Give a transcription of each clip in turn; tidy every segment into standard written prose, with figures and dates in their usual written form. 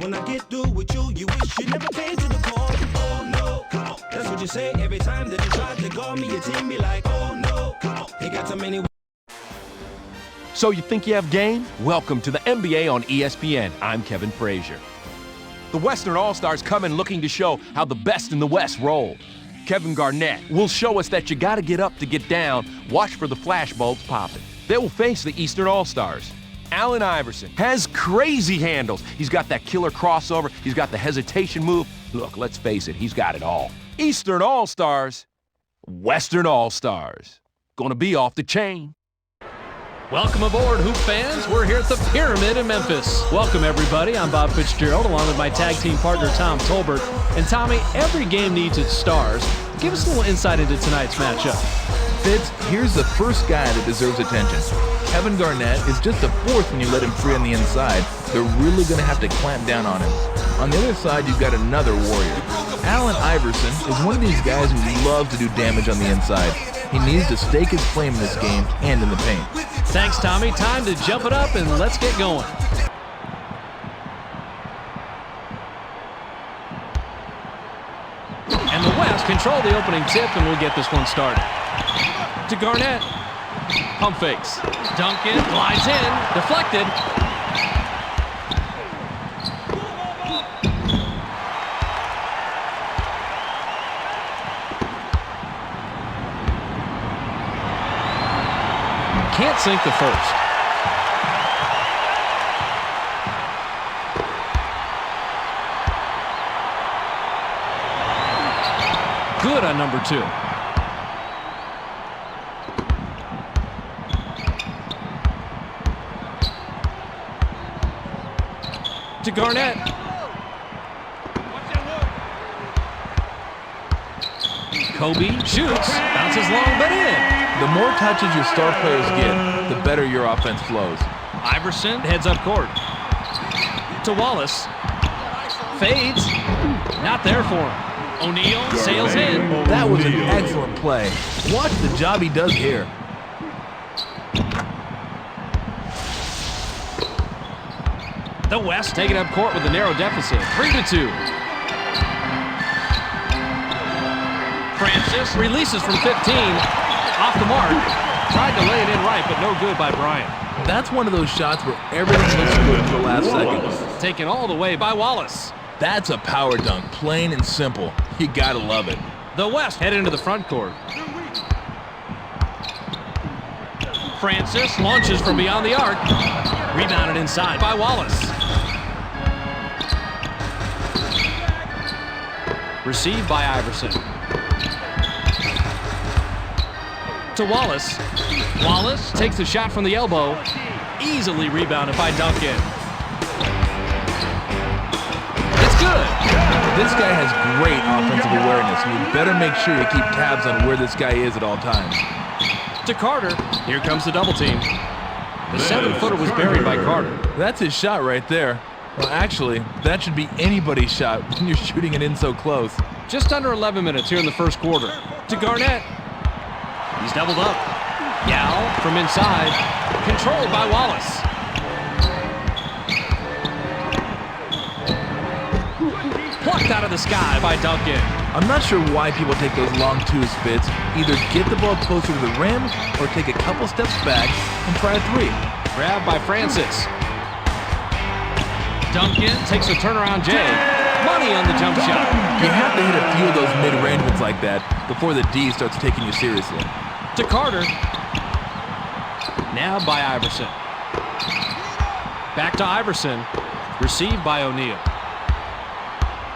When I get through with you, you wish you never came to the call. Oh no, come on. That's what you say every time that you try to call me. Your team be like, oh no, come on. They got so many. So you think you have game? Welcome to the NBA on ESPN. I'm Kevin Frazier. The Western All-Stars come in looking to show how the best in the West roll. Kevin Garnett will show us that you got to get up to get down. Watch for the flashbulbs popping. They will face the Eastern All-Stars. Allen Iverson has crazy handles. He's got that killer crossover. He's got the hesitation move. Look, let's face it, he's got it all. Eastern All-Stars, Western All-Stars. Gonna be off the chain. Welcome aboard, Hoop fans. We're here at the Pyramid in Memphis. Welcome, everybody. I'm Bob Fitzgerald, along with my tag team partner, Tom Tolbert. And Tommy, every game needs its stars. Give us a little insight into tonight's matchup. Fitz, here's the first guy that deserves attention. Kevin Garnett is just a fourth when you let him free on the inside. They're really going to have to clamp down on him. On the other side, you've got another warrior. Allen Iverson is one of these guys who loves to do damage on the inside. He needs to stake his claim in this game and in the paint. Thanks, Tommy. Time to jump it up and let's get going. And the West control the opening tip, and we'll get this one started. To Garnett. Pump fakes. Duncan glides in. Deflected. Can't sink the first. Good on number two. To Garnett. Kobe shoots, bounces long but in. The more touches your star players get, the better your offense flows. Iverson heads up court. To Wallace. Fades. Not there for him. O'Neal sails in. That was an excellent play. Watch the job he does here. The West taking up court with a narrow deficit. 3-2. Francis releases from 15. Off the mark. Tried to lay it in right, but no good by Bryant. That's one of those shots where everything looks good for the last second. Taken all the way by Wallace. That's a power dunk, plain and simple. You gotta love it. The West head into the front court. Francis launches from beyond the arc. Rebounded inside by Wallace. Received by Iverson. To Wallace. Wallace takes the shot from the elbow. Easily rebounded by Duncan. It's good. This guy has great offensive awareness, and you better make sure you keep tabs on where this guy is at all times. To Carter. Here comes the double team. The 7-footer was buried by Carter. That's his shot right there. Well, actually, that should be anybody's shot when you're shooting it in so close. Just under 11 minutes here in the first quarter. To Garnett. He's doubled up. Yao from inside. Controlled by Wallace. Plucked out of the sky by Duncan. I'm not sure why people take those long twos, Fitz. Either get the ball closer to the rim or take a couple steps back and try a three. Grabbed by Francis. Duncan takes a turnaround J. Money on the jump shot. You have to hit a few of those mid-range ones like that before the D starts taking you seriously. To Carter. Now by Iverson. Back to Iverson. Received by O'Neal.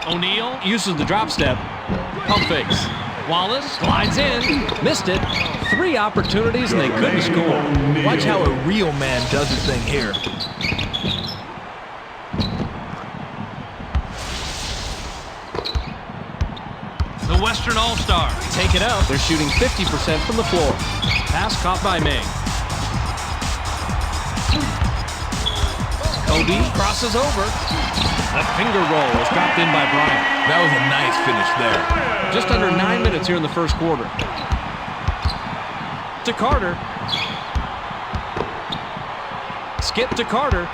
O'Neal uses the drop step. Pump fakes. Wallace glides in. Missed it. 3 opportunities and they couldn't score. Watch how a real man does his thing here. The Western All-Star take it up. They're shooting 50% from the floor. Pass caught by May. Kobe crosses over. The finger roll is dropped in by Bryant. That was a nice finish there. Just under 9 minutes here in the first quarter. To Carter. Skip to Carter.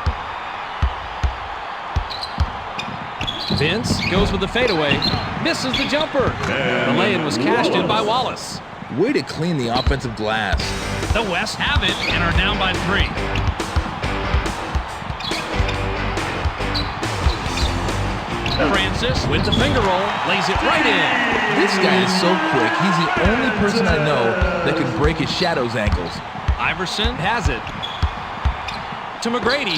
Vince goes with the fadeaway, misses the jumper. The lay-in was cashed in by Wallace. Way to clean the offensive glass. The West have it and are down by 3. Francis with the finger roll, lays it right in. This guy is so quick, he's the only person I know that can break his shadow's ankles. Iverson has it. To McGrady.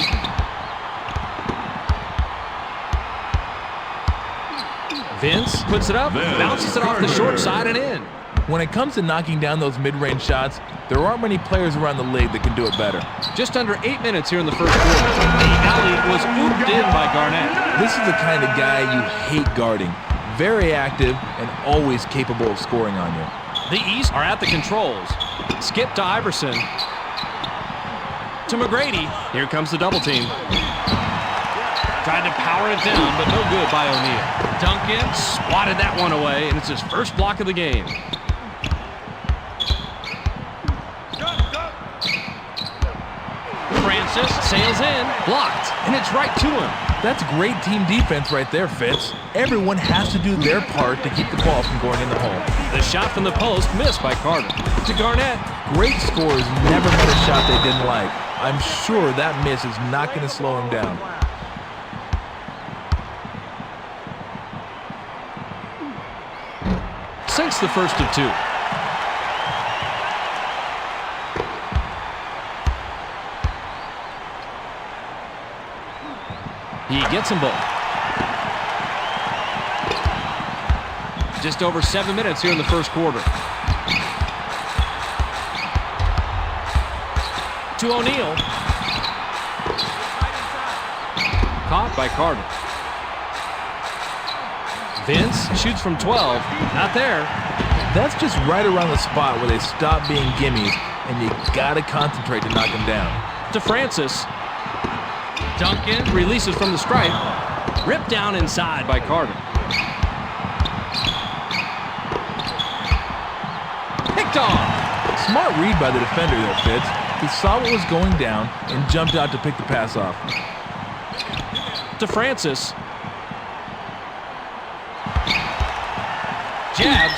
Vince puts it up, bounces it off the short side and in. When it comes to knocking down those mid-range shots, there aren't many players around the league that can do it better. Just under 8 minutes here in the first quarter. The alley was ooped in by Garnett. This is the kind of guy you hate guarding. Very active and always capable of scoring on you. The East are at the controls. Skip to Iverson. To McGrady. Here comes the double team. Tried to power it down, but no good by O'Neal. Duncan swatted that one away, and it's his first block of the game. Francis sails in, blocked, and it's right to him. That's great team defense right there, Fitz. Everyone has to do their part to keep the ball from going in the hole. The shot from the post missed by Carter. To Garnett. Great scorers never met a shot they didn't like. I'm sure that miss is not going to slow him down. Sinks the first of 2. He gets them both. Just over 7 minutes here in the first quarter. To O'Neal. Caught by Carter. Vince shoots from 12. Not there. That's just right around the spot where they stop being gimmies, and you got to concentrate to knock them down. To Francis. Duncan releases from the stripe. Ripped down inside by Carter. Picked off. Smart read by the defender there, Fitz. He saw what was going down and jumped out to pick the pass off. To Francis. Jabs.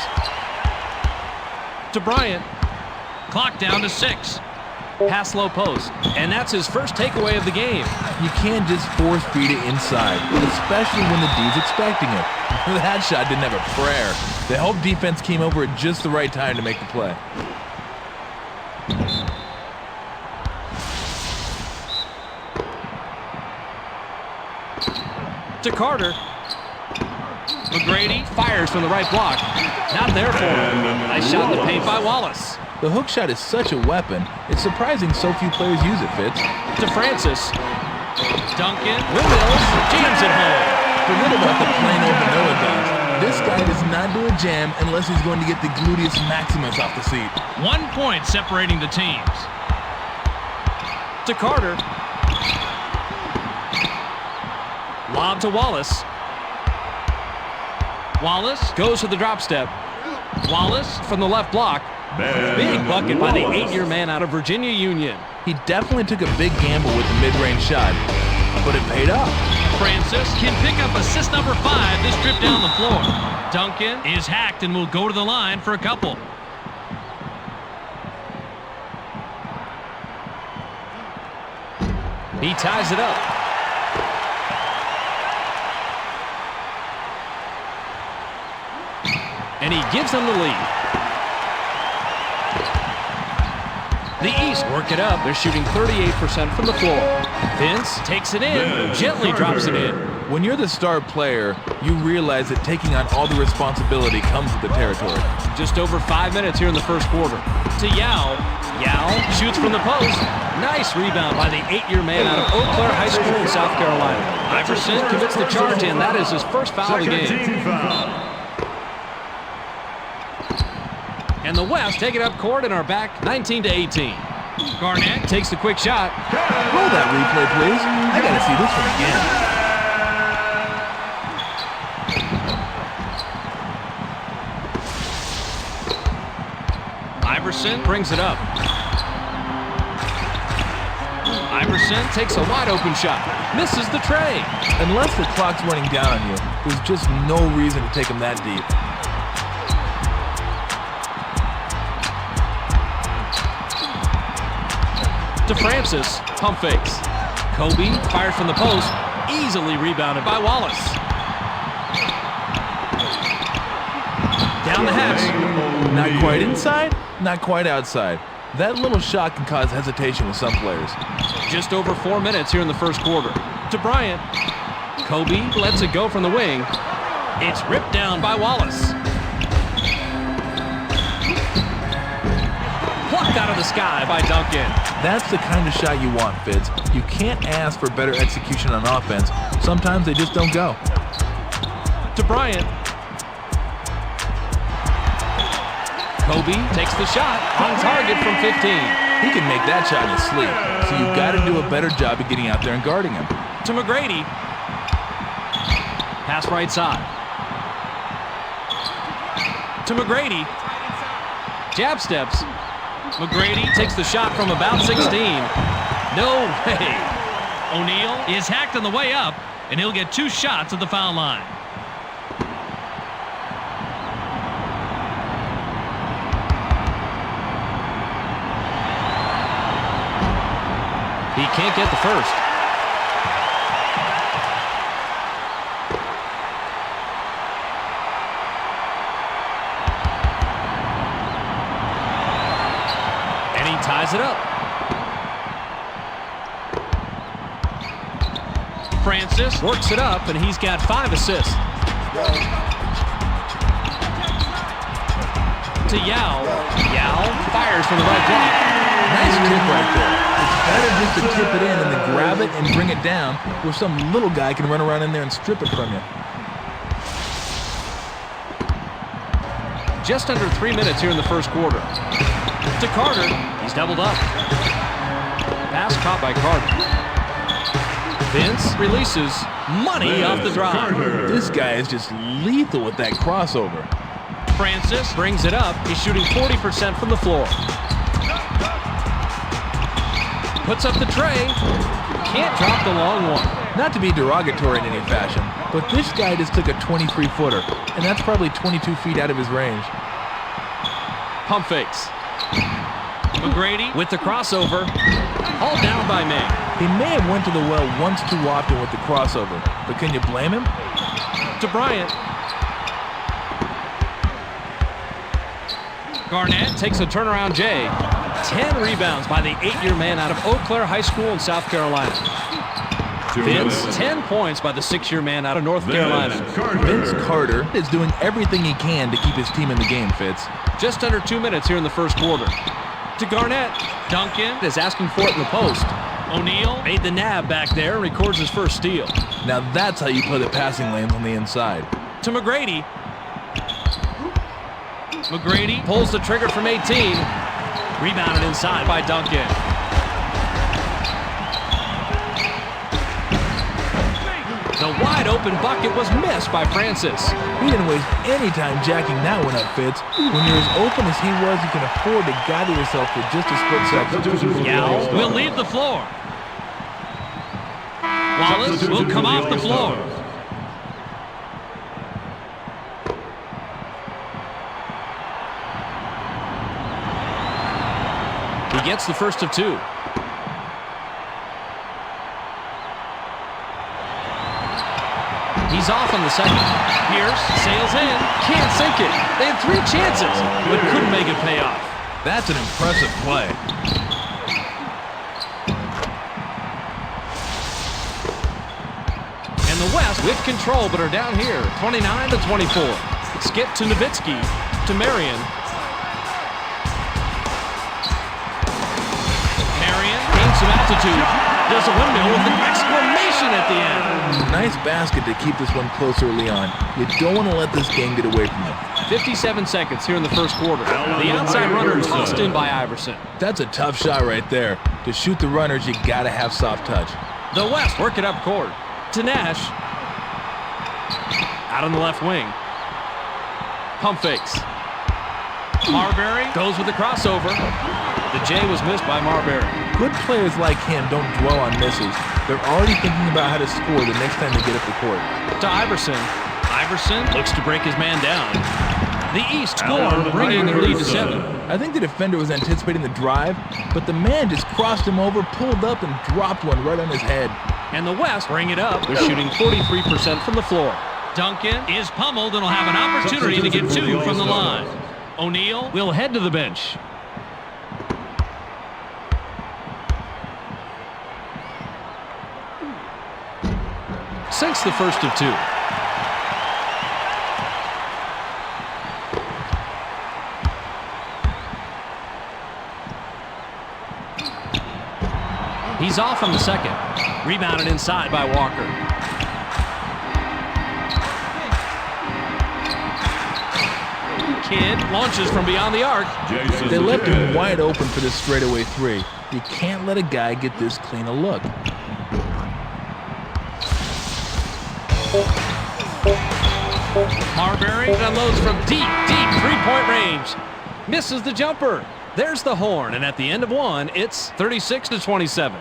To Bryant. Clock down to 6. Pass low post. And that's his first takeaway of the game. You can't just force feed it inside, especially when the D's expecting it. That shot didn't have a prayer. The help defense came over at just the right time to make the play. To Carter. McGrady fires from the right block. Not there for him. Nice shot in the paint by Wallace. The hook shot is such a weapon. It's surprising so few players use it, Fitz. To Francis. Duncan. Windmills. Jams it home. Forget about the plain old vanilla guns. This guy does not do a jam unless he's going to get the gluteus maximus off the seat. 1 point separating the teams. To Carter. Lob to Wallace. Wallace goes to the drop step. Wallace from the left block. Big bucket by the 8-year man out of Virginia Union. He definitely took a big gamble with the mid-range shot, but it paid off. Francis can pick up assist number 5 this trip down the floor. Duncan is hacked and will go to the line for a couple. He ties it up. And he gives them the lead. The East work it up. They're shooting 38% from the floor. Vince takes it in, gently drops it in. When you're the star player, you realize that taking on all the responsibility comes with the territory. Just over 5 minutes here in the first quarter. To Yao. Yao shoots from the post. Nice rebound by the 8-year man out of Eau Claire High School in South Carolina. Iverson commits the charge in. That is his first foul of the game. And the West take it up court and are back 19-18. Garnett takes the quick shot. Roll that replay, please. I gotta see this one again. Iverson brings it up. Iverson takes a wide open shot. Misses the tray. Unless the clock's running down on you, there's just no reason to take him that deep. To Francis. Pump fakes. Kobe fires from the post. Easily rebounded by Wallace. Down the hatch. Not quite inside, not quite outside. That little shot can cause hesitation with some players. Just over 4 minutes here in the first quarter. To Bryant. Kobe lets it go from the wing. It's ripped down by Wallace. Plucked out of the sky by Duncan. That's the kind of shot you want, Fitz. You can't ask for better execution on offense. Sometimes they just don't go. To Bryant. Kobe takes the shot on target from 15. He can make that shot in his sleep, so you've got to do a better job of getting out there and guarding him. To McGrady. Pass right side. To McGrady. Jab steps. McGrady takes the shot from about 16. No way. O'Neal is hacked on the way up, and he'll get 2 shots at the foul line. He can't get the first. And he ties it up. Francis works it up, and he's got 5 assists. To Yao. Yao fires from the right block. Nice tip right there. It's better just to tip it in and then grab it and bring it down, where some little guy can run around in there and strip it from you. Just under 3 minutes here in the first quarter. To Carter. He's doubled up. Pass caught by Carter. Vince releases. Money off the drive. This guy is just lethal with that crossover. Francis brings it up. He's shooting 40% from the floor. Puts up the tray. Can't drop the long one. Not to be derogatory in any fashion, but this guy just took a 23-footer, and that's probably 22 feet out of his range. Pump fakes. McGrady with the crossover. Hauled down by May. He may have went to the well once too often with the crossover, but can you blame him? To Bryant. Garnett takes a turnaround J. 10 rebounds by the 8-year man out of Eau Claire High School in South Carolina. Vince, 10 points by the 6-year man out of North Carolina. Vince Carter is doing everything he can to keep his team in the game, Fitz. Just under 2 minutes here in the first quarter. To Garnett. Duncan is asking for it in the post. O'Neal made the nab back there and records his first steal. Now that's how you play the passing lanes on the inside. To McGrady. McGrady pulls the trigger from 18. Rebounded inside by Duncan. The wide open bucket was missed by Francis. He didn't waste any time jacking that one up, Fitz. When you're as open as he was, you can afford to gather yourself for just a split second. Yao will leave the floor. Wallace will come off the floor. He gets the first of 2. He's off on the second. Pierce sails in. Can't sink it. They had 3 chances, but couldn't make it pay off. That's an impressive play. And the West with control, but are down here, 29-24. Skip to Nowitzki, to Marion. Marion gains some altitude. Does a windmill with an exclamation at the end. Nice basket to keep this one close early on. You don't want to let this game get away from you. 57 seconds here in the first quarter. The outside runner tossed in by Iverson. That's a tough shot right there. To shoot the runners, you got to have soft touch. The West work it up court. To Nash. Out on the left wing. Pump fakes. Marbury goes with the crossover. The J was missed by Marbury. Good players like him don't dwell on misses. They're already thinking about how to score the next time they get up the court. To Iverson. Iverson looks to break his man down. The East score, bringing their lead to 7. I think the defender was anticipating the drive, but the man just crossed him over, pulled up, and dropped one right on his head. And the West bring it up. They're shooting 43% from the floor. Duncan is pummeled and will have an opportunity to get 2 from the line. O'Neal will head to the bench. Sinks the first of 2. He's off on the second. Rebounded inside by Walker. Kidd launches from beyond the arc. They left him wide open for this straightaway 3. You can't let a guy get this clean a look. Marbury unloads from deep three-point range. Misses the jumper. There's the horn, and at the end of 1, it's 36-27.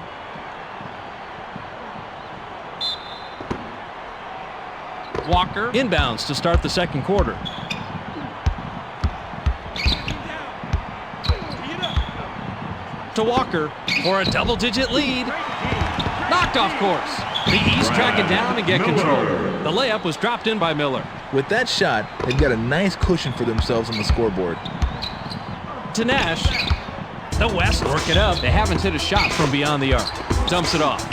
Walker inbounds to start the second quarter. To Walker for a double-digit lead. Knocked off course. The East track it down and get control. The layup was dropped in by Miller. With that shot, they've got a nice cushion for themselves on the scoreboard. To Nash. The West work it up. They haven't hit a shot from beyond the arc. Dumps it off.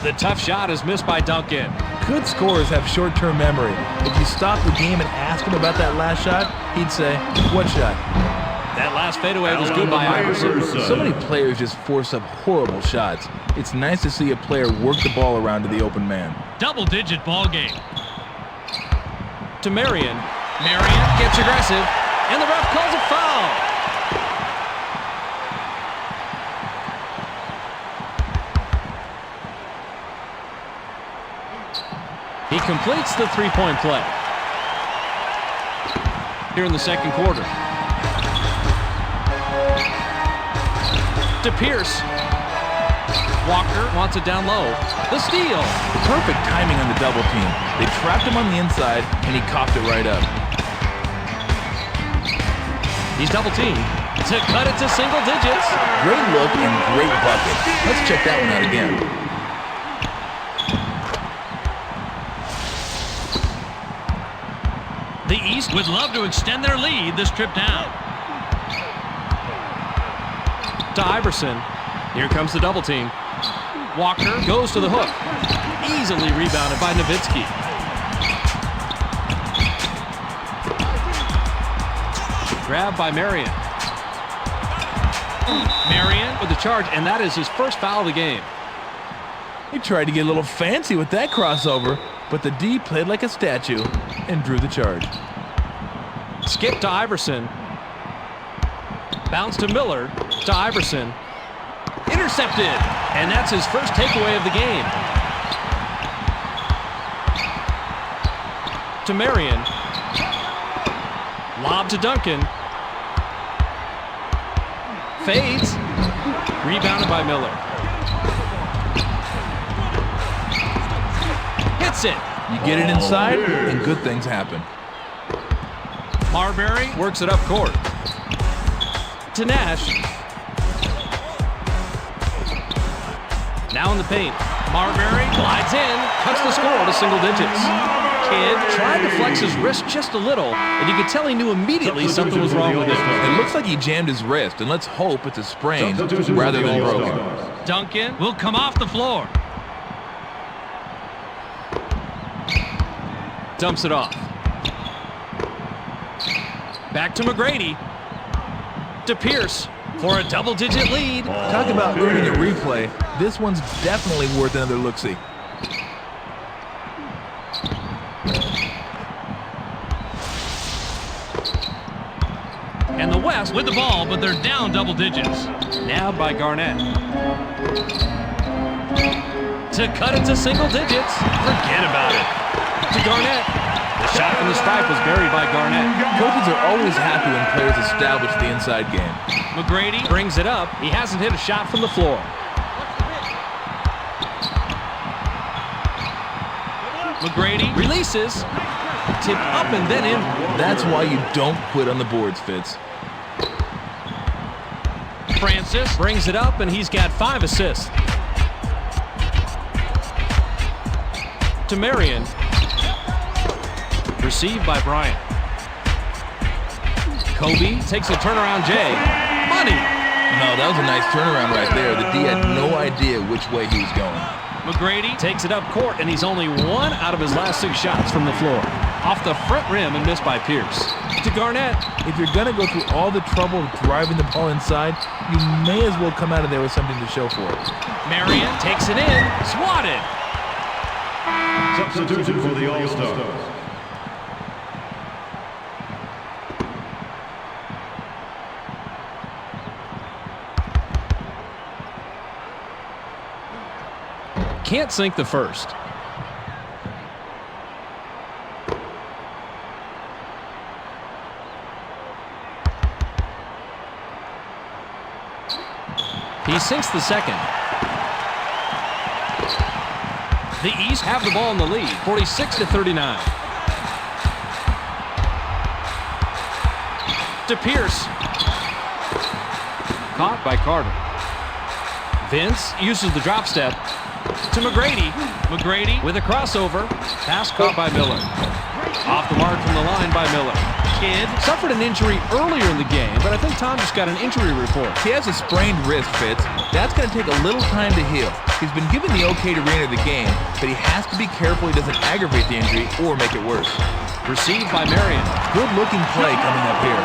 The tough shot is missed by Duncan. Good scorers have short-term memory. If you stop the game and ask him about that last shot, he'd say, "What shot?" That last fadeaway was good by Iverson. So many players just force up horrible shots. It's nice to see a player work the ball around to the open man. Double-digit ball game. To Marion. Marion gets aggressive, and the ref calls a foul. He completes the three-point play. Here in the second quarter. To Pierce. Walker wants it down low. The steal. Perfect timing on the double team. They trapped him on the inside, and he coughed it right up. He's double teamed to cut it to single digits. Great look and great bucket. Let's check that one out again. The East would love to extend their lead this trip down. To Iverson. Here comes the double team. Walker goes to the hook. Easily rebounded by Nowitzki. Grabbed by Marion. Marion with the charge, and that is his first foul of the game. He tried to get a little fancy with that crossover, but the D played like a statue and drew the charge. Skip to Iverson. Bounce to Miller. To Iverson. Intercepted. And that's his first takeaway of the game. To Marion. Lob to Duncan. Fades. Rebounded by Miller. Hits it. You get it inside, and good things happen. Marbury works it up court. To Nash. Now in the paint. Marbury glides in, cuts the score to single digits. Kidd tried to flex his wrist just a little, and you could tell he knew immediately something was wrong with it. It looks like he jammed his wrist, and let's hope it's a sprain rather than broken. Duncan will come off the floor. Dumps it off. Back to McGrady. To Pierce for a double-digit lead. Talk about earning a replay. This one's definitely worth another look-see. And the West with the ball, but they're down double digits. Nabbed by Garnett. To cut it to single digits. Forget about it. To Garnett. The shot and the stripe was buried by Garnett. Coaches are always happy when players establish the inside game. McGrady brings it up. He hasn't hit a shot from the floor. McGrady releases. Tipped up and then in. That's why you don't quit on the boards, Fitz. Francis brings it up, and he's got 5 assists. To Marion. Received by Bryant. Kobe takes a turnaround J. Money. No, that was a nice turnaround right there. The D had no idea which way he was going. McGrady takes it up court, and he's only 1 out of his last 6 shots from the floor. Off the front rim and missed by Pierce. To Garnett. If you're going to go through all the trouble of driving the ball inside, you may as well come out of there with something to show for it. Marion takes it in. Swatted. Substitution for the All-Stars. Can't sink the first. He sinks the second. The East have the ball in the lead, 46-39. To Pierce. Caught by Carter. Vince uses the drop step. To McGrady. McGrady with a crossover. Pass caught by Miller. Off the mark from the line by Miller. Kidd suffered an injury earlier in the game, but I think Tom just got an injury report. He has a sprained wrist, Fitz. That's going to take a little time to heal. He's been given the okay to re-enter the game, but he has to be careful he doesn't aggravate the injury or make it worse. Received by Marion. Good-looking play coming up here.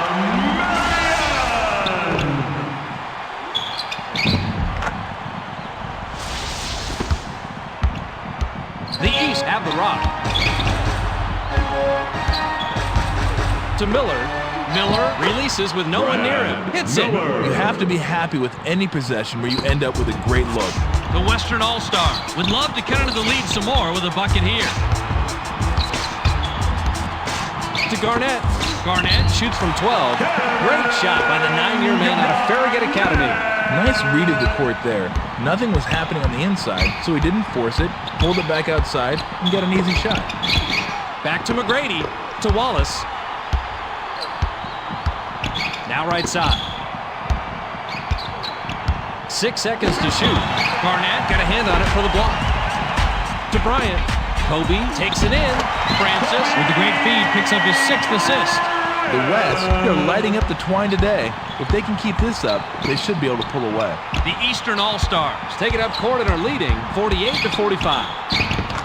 The East have the rock. To Miller. Miller releases with no one near him. Hits it. You have to be happy with any possession where you end up with a great look. The Western All-Star would love to cut into the lead some more with a bucket here. To Garnett. Garnett shoots from 12. Great shot by the 9-year man out of Farragut Academy. Nice read of the court there. Nothing was happening on the inside, so he didn't force it, pulled it back outside, and got an easy shot. Back to McGrady. To Wallace. Now right side. 6 seconds to shoot. Garnett got a hand on it for the block. To Bryant. Kobe takes it in. Francis with the great feed picks up his 6th assist. The West, they're lighting up the twine today. If they can keep this up, they should be able to pull away. The Eastern All-Stars take it up court and are leading 48-45.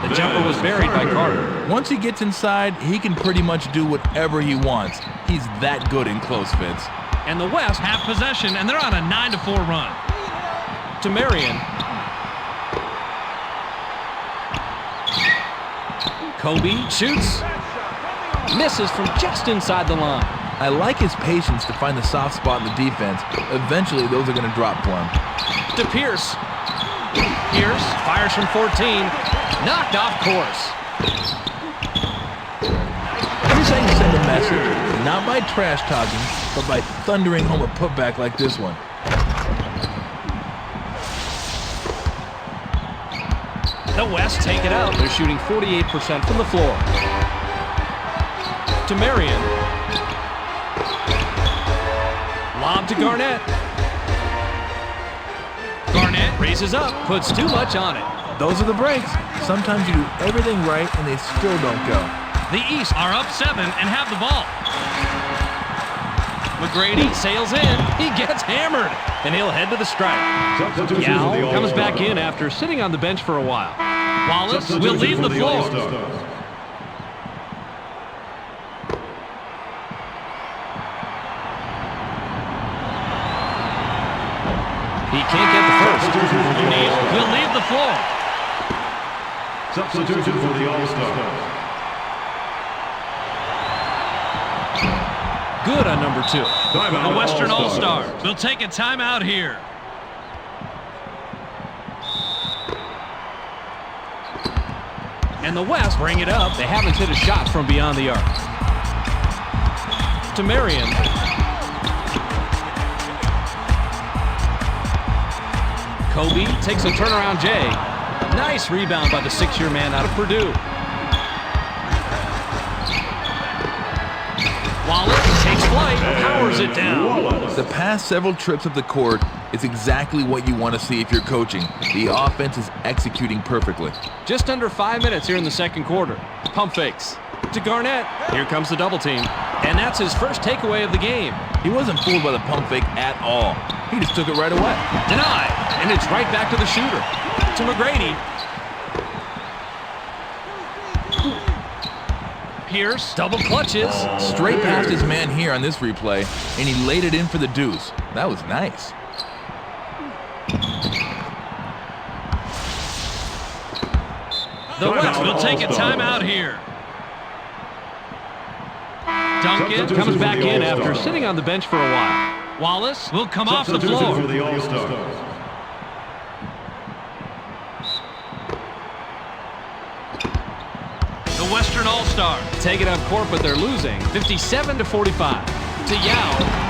The jumper was buried by Carter. Once he gets inside, he can pretty much do whatever he wants. He's that good in close fits. And the West have possession, and they're on a 9-4 run. To Marion. Kobe shoots. Misses from just inside the line. I like his patience to find the soft spot in the defense. Eventually, those are going to drop for him. To Pierce. Pierce fires from 14. Knocked off course. Here's how you send a message, not by trash talking, but by thundering home a putback like this one. The West take it out. They're shooting 48% from the floor. To Marion. Lob to Garnett. Garnett raises up, puts too much on it. Those are the breaks. Sometimes you do everything right and they still don't go. The East are up 7 and have the ball. McGrady sails in. He gets hammered, and he'll head to the stripe. Yao comes back in after sitting on the bench for a while. Wallace will leave the floor. He can't get the first. O'Neal will leave the floor. Substitution for the All-Stars. Good on number 2. The Western All-Stars will take a timeout here. And And the West bring it up. They haven't hit a shot from beyond the arc. To Marion. Kobe takes a turnaround J. Nice rebound by the 6-year man out of Purdue. Wallace takes flight, powers it down. The past several trips up the court is exactly what you want to see if you're coaching. The offense is executing perfectly. Just under 5 minutes here in the second quarter. Pump fakes. To Garnett. Here comes the double team. And that's his first takeaway of the game. He wasn't fooled by the pump fake at all. He just took it right away. Denied. And it's right back to the shooter. To McGrady. Pierce double clutches. Straight past his man here on this replay, and he laid it in for the deuce. That was nice. The West will take a timeout here. Duncan comes back in after sitting on the bench for a while. Wallace will come off the floor. For the All-Stars. The Western All-Stars take it up court, but they're losing 57-45. To Yao.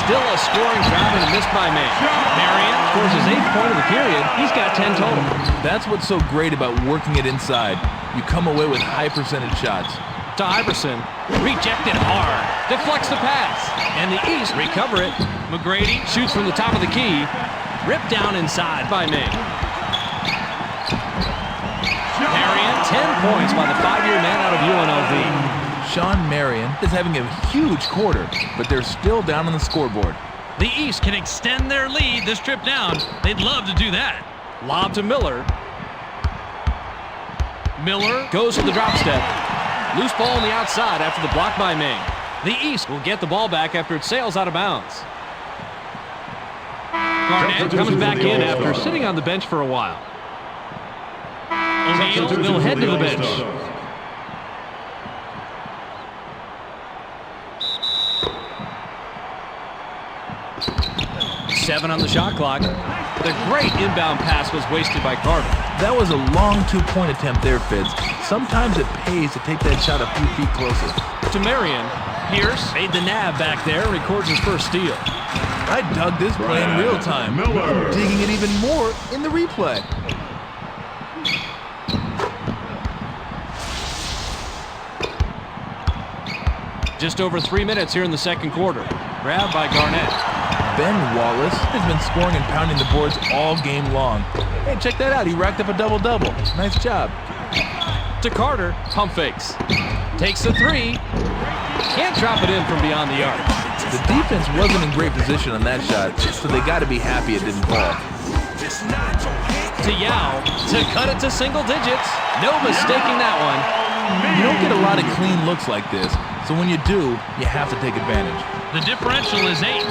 Still a scoring drive and a miss by May. Marion scores his 8th point of the period. He's got 10 total. That's what's so great about working it inside. You come away with high percentage shots. To Iverson. Rejected hard. Deflects the pass. And the East recover it. McGrady shoots from the top of the key. Ripped down inside by May. Marion, 10 points by the 5-year man out of UNLV. Sean Marion is having a huge quarter, but they're still down on the scoreboard. The East can extend their lead this trip down. They'd love to do that. Lob to Miller. Miller goes to the drop step. Loose ball on the outside after the block by Ming. The East will get the ball back after it sails out of bounds. Garnett comes back in after sitting on the bench for a while. O'Neal will head to the bench. 7 on the shot clock. The great inbound pass was wasted by Carter. That was a long two-point attempt there, Fitz. Sometimes it pays to take that shot a few feet closer. To Marion. Pierce made the nab back there and records his first steal. I dug this play in real time. Miller. Digging it even more in the replay. Just over 3 minutes here in the second quarter. Grabbed by Garnett. Ben Wallace has been scoring and pounding the boards all game long. Hey, check that out. He racked up a double-double. Nice job. To Carter. Pump fakes. Takes the 3. Can't drop it in from beyond the arc. The defense wasn't in great position on that shot, so they got to be happy it didn't fall. To Yao. To cut it to single digits. No mistaking that one. You don't get a lot of clean looks like this, so when you do, you have to take advantage. The differential is 8.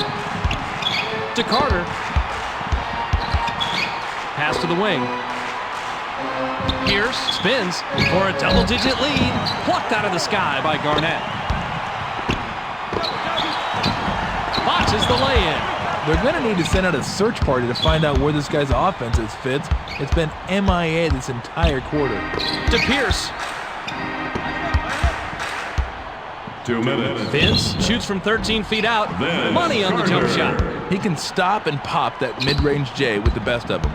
To Carter. Pass to the wing. Pierce spins for a double-digit lead. Plucked out of the sky by Garnett. Botches the lay-in. They're going to need to send out a search party to find out where this guy's offense is, Fitz. It's been MIA this entire quarter. To Pierce. 2 minutes. Vince shoots from 13 feet out. Money on the jump shot. He can stop and pop that mid-range J with the best of them.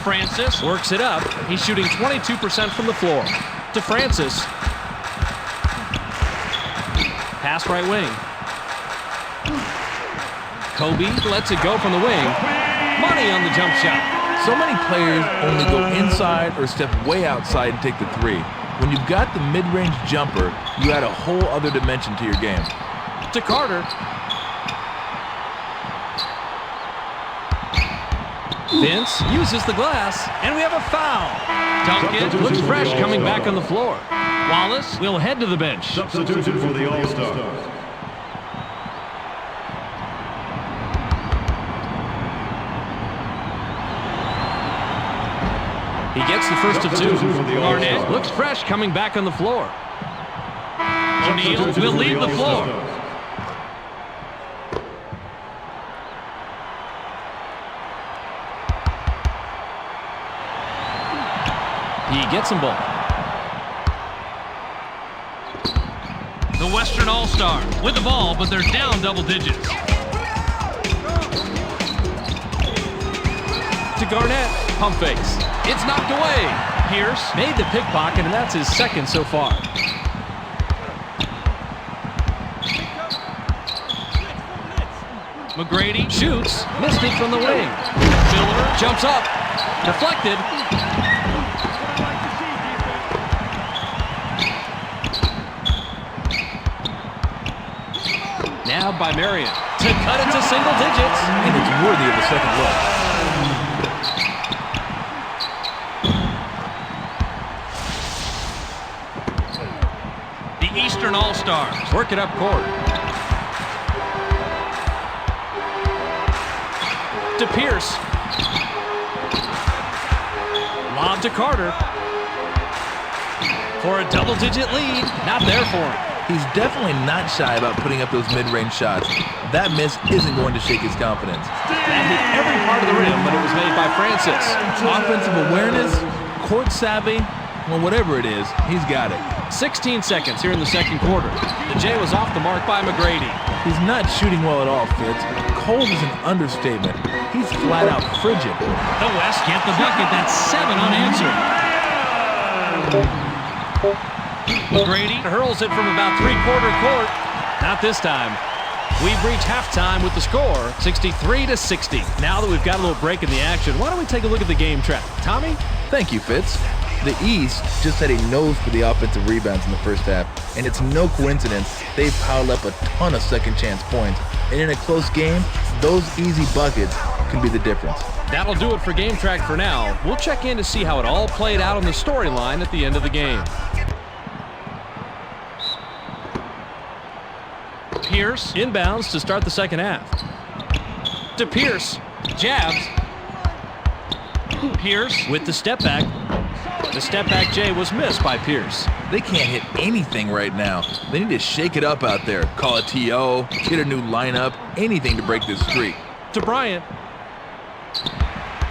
Francis works it up. He's shooting 22% from the floor. To Francis. Pass right wing. Kobe lets it go from the wing. Money on the jump shot. So many players only go inside or step way outside and take the 3. When you've got the mid-range jumper, you add a whole other dimension to your game. To Carter. Vince uses the glass, and we have a foul. Duncan looks fresh coming back on the floor. Wallace will head to the bench. Substitution for the All-Stars. He gets the first of 2. Garnett looks fresh coming back on the floor. O'Neal will leave the floor. He gets them both. The Western All-Stars with the ball, but they're down double digits. To Garnett, pump fakes. It's knocked away. Pierce made the pickpocket, and that's his second so far. McGrady shoots, missed it from the wing. Miller jumps up, deflected. Now by Marion to cut it to single digits. And it's worthy of a second look. The Eastern All-Stars work it up court. To Pierce. Lob to Carter. For a double-digit lead. Not there for him. He's definitely not shy about putting up those mid-range shots. That miss isn't going to shake his confidence. That hit every part of the rim, but it was made by Francis. Offensive awareness, court savvy, well, whatever it is, he's got it. 16 seconds here in the second quarter. The J was off the mark by McGrady. He's not shooting well at all, Fitz. Cold is an understatement. He's flat out frigid. The West get the bucket. That's 7 unanswered. McGrady hurls it from about three-quarter court. Not this time. We've reached halftime with the score, 63-60. Now that we've got a little break in the action, why don't we take a look at the game track? Tommy? Thank you, Fitz. The East just had a nose for the offensive rebounds in the first half, and it's no coincidence they've piled up a ton of second-chance points. And in a close game, those easy buckets can be the difference. That'll do it for Game Track for now. We'll check in to see how it all played out on the storyline at the end of the game. Pierce inbounds to start the second half. To Pierce, jabs. Pierce with the step back. The step back J was missed by Pierce. They can't hit anything right now. They need to shake it up out there. Call a TO, get a new lineup, anything to break this streak. To Bryant.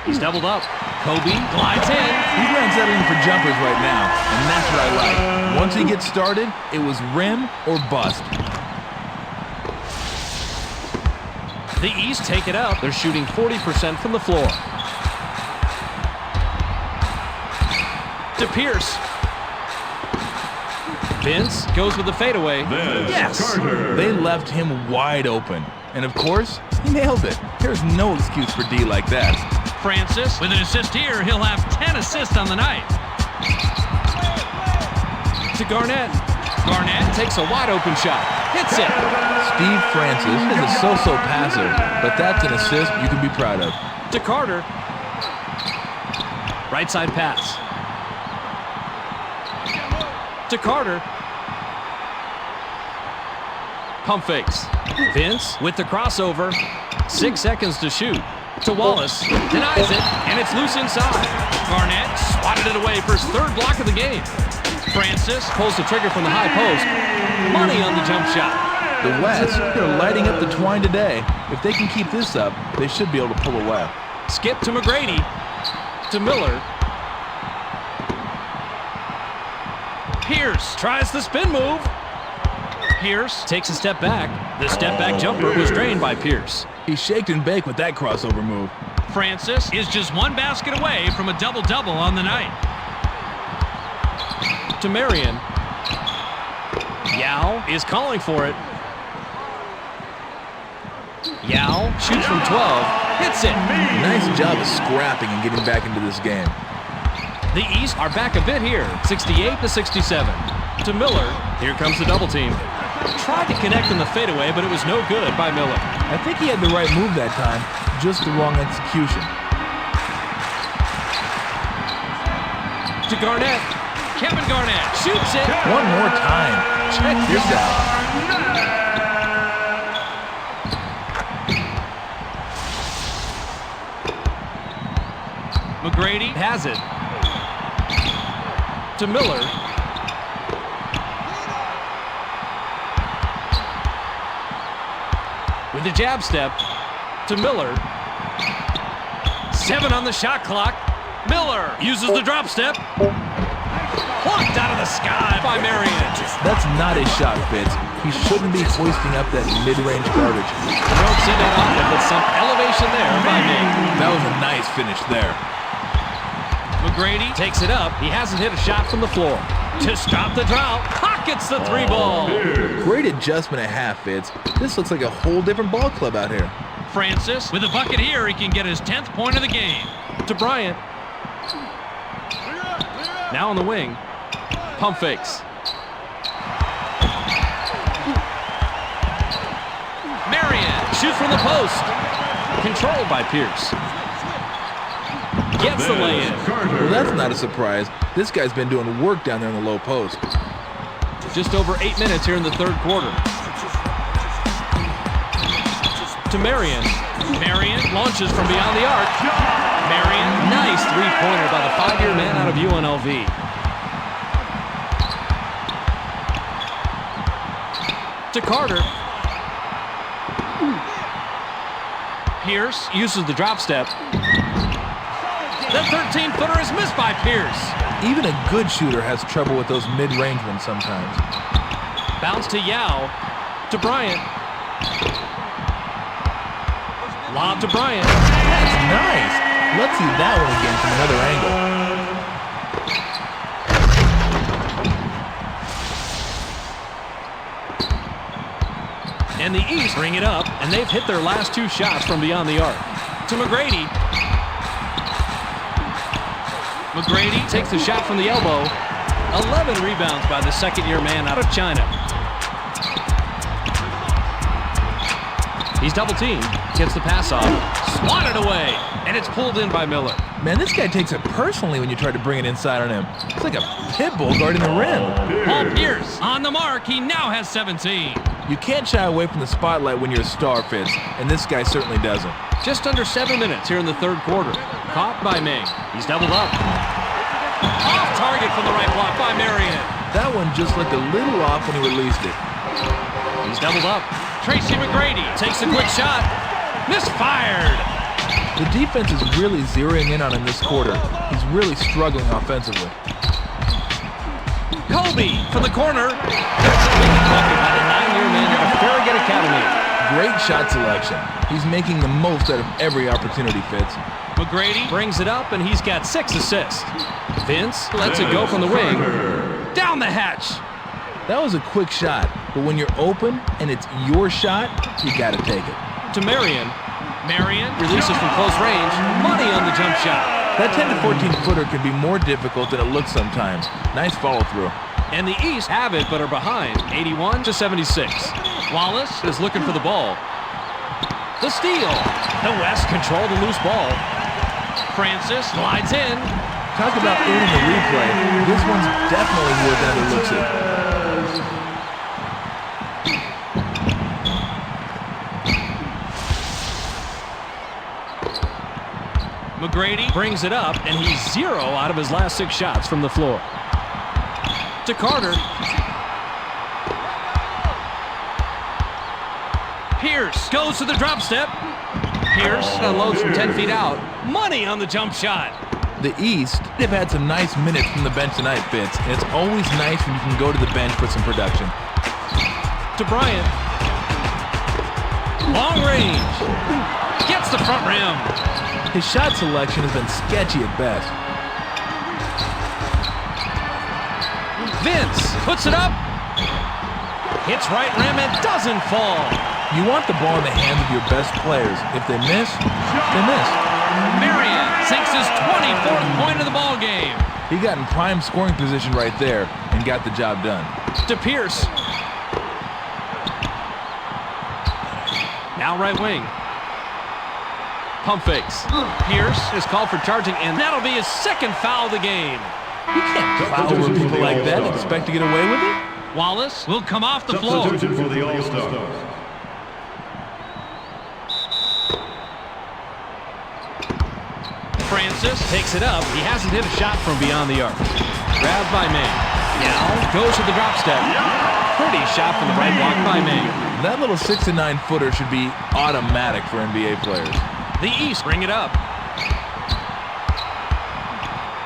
He's doubled up. Kobe glides in. He's not settling for jumpers right now, and that's what I like. Once he gets started, it was rim or bust. The East take it out. They're shooting 40% from the floor. To Pierce. Vince goes with the fadeaway. Yes! They left him wide open. And of course, he nailed it. There's no excuse for D like that. Francis with an assist here. He'll have 10 assists on the night. To Garnett. Garnett takes a wide open shot. Hits it. Steve Francis is a so-so passer, but that's an assist you can be proud of. To Carter. Right side pass. To Carter. Pump fakes. Vince with the crossover. 6 seconds to shoot. To Wallace. Denies it, and it's loose inside. Garnett swatted it away for his third block of the game. Francis pulls the trigger from the high post. Money on the jump shot. The West, they're lighting up the twine today. If they can keep this up, they should be able to pull away. Skip to McGrady. To Miller. Pierce tries the spin move. Pierce takes a step back. The step back jumper was drained by Pierce. He shaked and baked with that crossover move. Francis is just one basket away from a double-double on the night. To Marion. Yao is calling for it. Yao shoots from 12, hits it. Nice job of scrapping and getting back into this game. The East are back a bit here, 68-67. To Miller, here comes the double team. Tried to connect in the fadeaway, but it was no good by Miller. I think he had the right move that time, just the wrong execution. To Garnett. Kevin Garnett shoots it. One more time. Check this out. McGrady has it. To Miller. With the jab step. To Miller. 7 on the shot clock. Miller uses the drop step. Blocked out of the sky by Marion. That's not his shot, Fitz. He shouldn't be hoisting up that mid-range garbage. You don't see that often, but some elevation there by Ming. That was a nice finish there. McGrady takes it up. He hasn't hit a shot from the floor. To stop the drought, pockets the 3-ball. Great adjustment at half, Fitz. This looks like a whole different ball club out here. Francis, with a bucket here, he can get his 10th point of the game. To Bryant. Now on the wing. Pump fakes. Marion shoots from the post. Controlled by Pierce. Gets the lay-in. Well, that's not a surprise. This guy's been doing work down there in the low post. Just over 8 minutes here in the third quarter. To Marion. Marion launches from beyond the arc. Marion, nice three-pointer by the 5-year man out of UNLV. To Carter. Pierce uses the drop step. The 13-footer is missed by Pierce. Even a good shooter has trouble with those mid-range ones sometimes. Bounce to Yao. To Bryant. Lob to Bryant. That's nice. Let's see that one again from another angle. And the East bring it up, and they've hit their last 2 shots from beyond the arc. To McGrady. McGrady takes the shot from the elbow. 11 rebounds by the second-year man out of China. He's double-teamed. Gets the pass off. Swatted away. And it's pulled in by Miller. Man, this guy takes it personally when you try to bring it inside on him. It's like a pit bull guarding the rim. Paul Pierce on the mark. He now has 17. You can't shy away from the spotlight when you're a star, Fitz, and this guy certainly doesn't. Just under 7 minutes here in the third quarter. Caught by Ming. He's doubled up. Off target from the right block by Marion. That one just looked a little off when he released it. He's doubled up. Tracy McGrady takes a quick shot. Misfired. The defense is really zeroing in on him this quarter. He's really struggling offensively. Kobe from the corner. Big bucket by the 9-year man at the Farragut Academy. Great shot selection. He's making the most out of every opportunity, Fitz. McGrady brings it up, and he's got 6 assists. Vince lets it go from the wing. Down the hatch. That was a quick shot, but when you're open and it's your shot, you gotta take it. To Marion. Marion releases from close range. Money on the jump shot. That 10 to 14 footer can be more difficult than it looks sometimes. Nice follow through. And the East have it, but are behind 81 to 76. Wallace is looking for the ball. The steal. The West control the loose ball. Francis slides in. Talk about earning a replay. This one's definitely worth another look-see. McGrady brings it up, and he's 0 out of his last 6 shots from the floor. To Carter. Pierce goes to the drop step. Pierce unloads from 10 feet out. Money on the jump shot. The East, they've had some nice minutes from the bench tonight, Fitz, and it's always nice when you can go to the bench for some production. To Bryant. Long range. Gets the front rim. His shot selection has been sketchy at best. Vince puts it up. Hits right rim and doesn't fall. You want the ball in the hands of your best players. If they miss, they miss. Marion sinks his 24th point of the ball game. He got in prime scoring position right there and got the job done. To Pierce. Now right wing. Pump fakes. Pierce is called for charging, and that'll be his 2nd foul of the game. You can't foul over people like that and expect to get away with it. Wallace will come off the floor. Substitution for the All-Stars. Francis takes it up. He hasn't hit a shot from beyond the arc. Grabbed by May. Now goes to the drop step. Pretty shot from the right block by May. That little 6 to 9 footer should be automatic for NBA players. The East bring it up.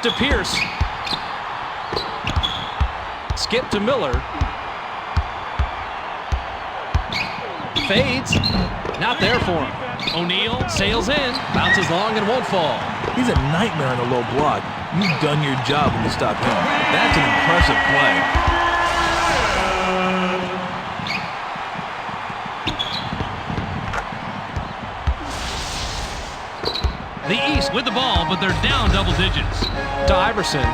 To Pierce. Skip to Miller. fades. Not there for him. O'Neal sails in, bounces long and won't fall. He's a nightmare on a low block. You've done your job when you stop him. That's an impressive play. The East with the ball, but they're down double digits. To Iverson.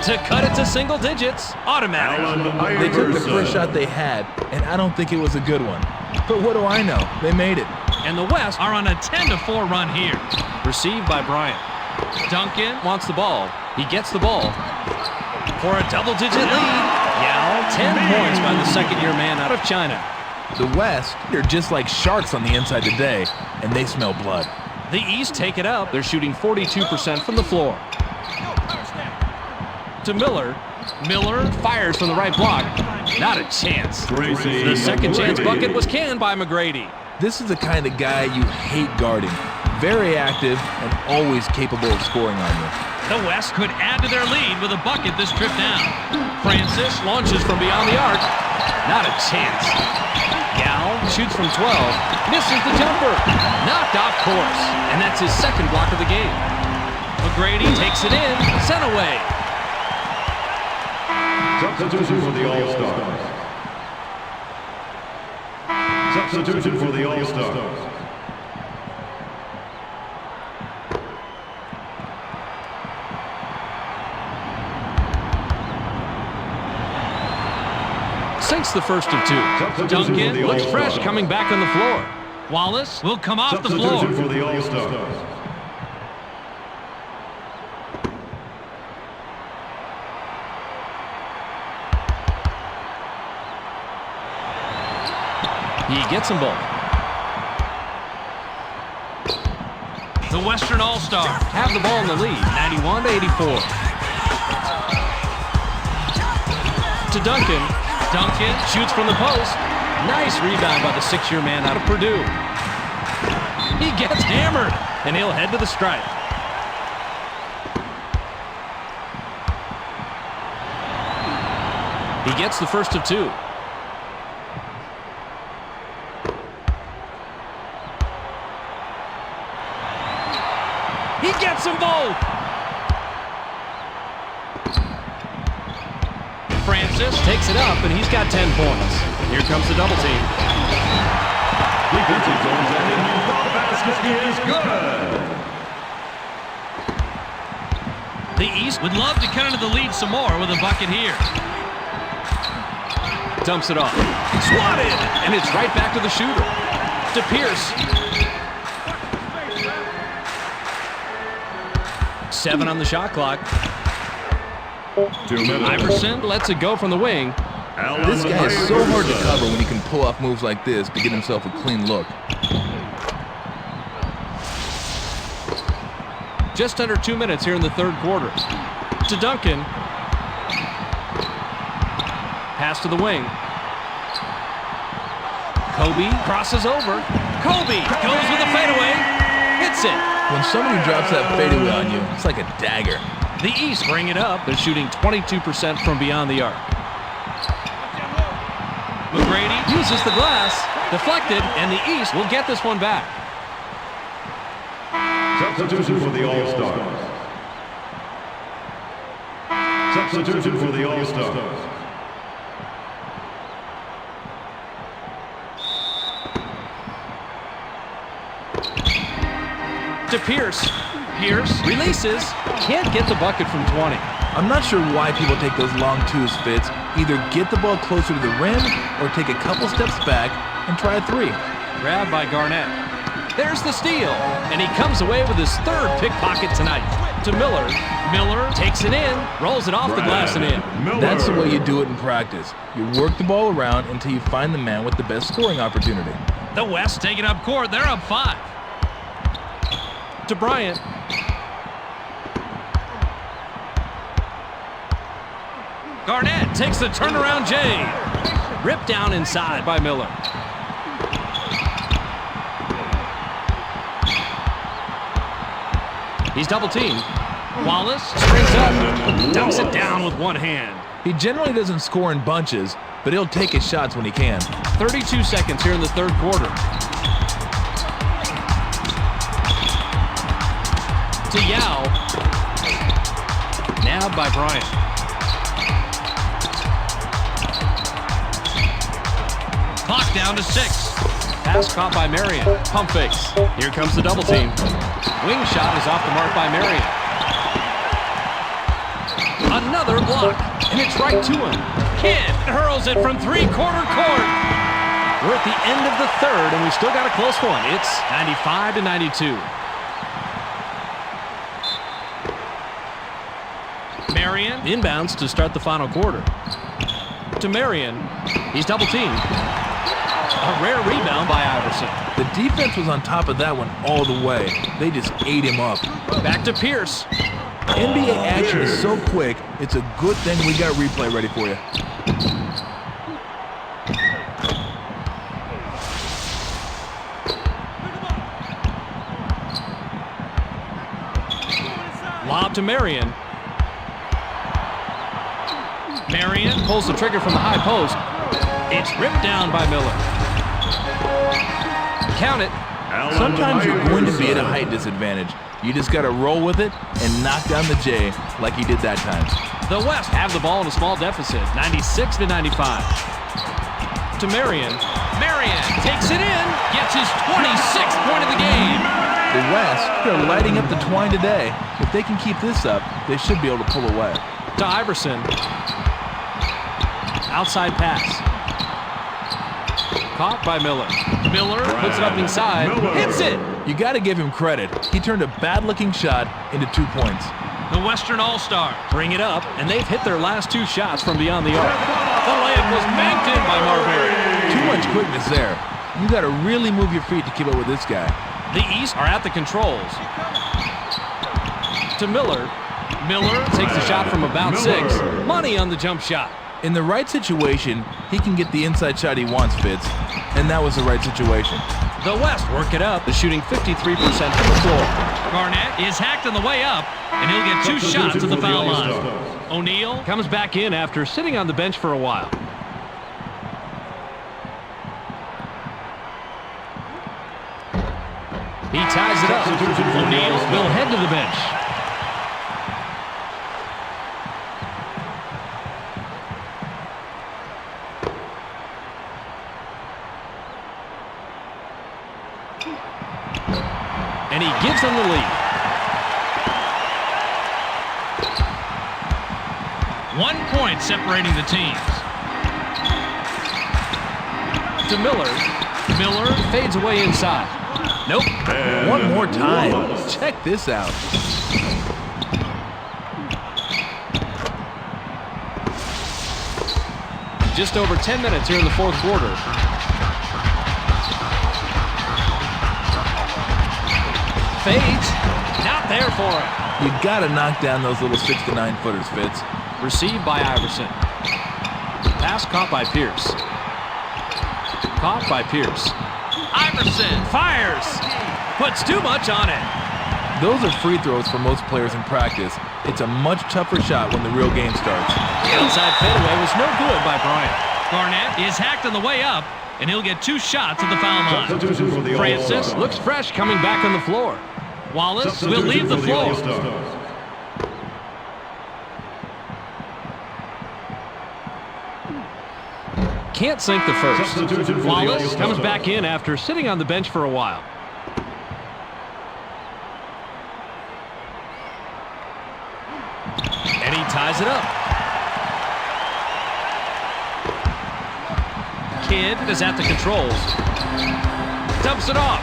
To cut it to single digits. Automatic. They took the first shot they had, and I don't think it was a good one. But what do I know? They made it. And the West are on a 10-4 run here. Received by Bryant. Duncan wants the ball. He gets the ball for a double-digit lead. Yao, 10 points by the second-year man out of China. The West, they're just like sharks on the inside today, and they smell blood. The East take it up. They're shooting 42% from the floor. To Miller. Miller fires from the right block. Not a chance. The second chance bucket was canned by McGrady. This is the kind of guy you hate guarding. Very active and always capable of scoring on you. The West could add to their lead with a bucket this trip down. Francis launches from beyond the arc. Not a chance. Yao shoots from 12. Misses the jumper. Knocked off course. And that's his second block of the game. McGrady takes it in. Sent away. Substitution for the All-Stars. Substitution for the All-Stars. Sinks the first of two. Duncan looks fresh coming back on the floor. Wallace will come off the floor. Substitution for the All-Stars. He gets them both. The Western All-Star have the ball in the lead, 91-84. To Duncan. Duncan shoots from the post. Nice rebound by the six-year man out of Purdue. He gets hammered, and he'll head to the stripe. He gets the first of two. He gets them both. Francis takes it up, and he's got 10 points. Here comes the double team. Defensive zones ending. The basket is good. The East would love to cut into the lead some more with a bucket here. Dumps it off. Swatted! And it's right back to the shooter. To Pierce. 7 on the shot clock. 2 minutes. Iverson lets it go from the wing. This guy is so hard to cover when he can pull off moves like this to get himself a clean look. Just under 2 minutes here in the third quarter. To Duncan. Pass to the wing. Kobe crosses over. Kobe goes with a fadeaway. Hits it. When somebody drops that fadeaway on you, it's like a dagger. The East bring it up. They're shooting 22% from beyond the arc. McGrady uses the glass. Deflected, and the East will get this one back. Substitution for the All-Stars. Substitution for the All-Stars. To Pierce. Pierce releases. Can't get the bucket from 20. I'm not sure why people take those long twos, Fitz. Either get the ball closer to the rim or take a couple steps back and try a three. Grabbed by Garnett. There's the steal, and he comes away with his third pickpocket tonight. To Miller. Miller takes it in, rolls it off the glass and in. That's the way you do it in practice. You work the ball around until you find the man with the best scoring opportunity. The West take it up court. They're up 5. To Bryant. Garnett takes the turnaround J. Ripped down inside by Miller. He's double teamed. Wallace springs up. Knocks it down with one hand. He generally doesn't score in bunches, but he'll take his shots when he can. 32 seconds here in the third quarter. To Yao. Nabbed by Bryant. Clock down to 6. Pass caught by Marion. Pump fakes. Here comes the double team. Wing shot is off the mark by Marion. Another block, and it's right to him. Kidd hurls it from three-quarter court. We're at the end of the third, and we still got a close one. It's 95-92. Marion inbounds to start the final quarter. To Marion. He's double-teamed. A rare rebound by Iverson. The defense was on top of that one all the way. They just ate him up. Back to Pierce. NBA action is so quick, it's a good thing we got replay ready for you. Lob to Marion. Marion pulls the trigger from the high post. It's ripped down by Miller. Count it. Sometimes you're going to be at a height disadvantage. You just got to roll with it and knock down the J like he did that time. The West have the ball in a small deficit, 96-95. To Marion. Marion takes it in, gets his 26th point of the game. The West, they're lighting up the twine today. If they can keep this up, they should be able to pull away. To Iverson. Outside pass. Caught by Miller. Miller puts it up inside. Hits it! You got to give him credit. He turned a bad-looking shot into 2 points. The Western All-Stars bring it up, and they've hit their last 2 shots from beyond the arc. The layup was banked in by Marbury. Too much quickness there. You got to really move your feet to keep up with this guy. The East are at the controls. To Miller. Miller takes the shot from about 6. Money on the jump shot. In the right situation, he can get the inside shot he wants, Fitz. And that was the right situation. The West work it up, shooting 53% from the floor. Garnett is hacked on the way up, and he'll get 2 shots at the foul line. O'Neal comes back in after sitting on the bench for a while. He ties it up. O'Neal will head to the bench. And he gives them the lead. 1 point separating the teams. To Miller. Miller fades away inside. Nope. One more time. Check this out. Just over 10 minutes here in the fourth quarter. Fades. Not there for him. You got to knock down those little 6 to 9 footers, Fitz. Received by Iverson. Pass caught by Pierce. Caught by Pierce. Iverson fires. Puts too much on it. Those are free throws for most players in practice. It's a much tougher shot when the real game starts. The outside fadeaway was no good by Bryant. Garnett is hacked on the way up, and he'll get 2 shots at the foul line. Francis looks fresh coming back on the floor. Wallace will leave the floor. Can't sink the first. Wallace comes back in after sitting on the bench for a while. And he ties it up. Kidd is at the controls. Dumps it off.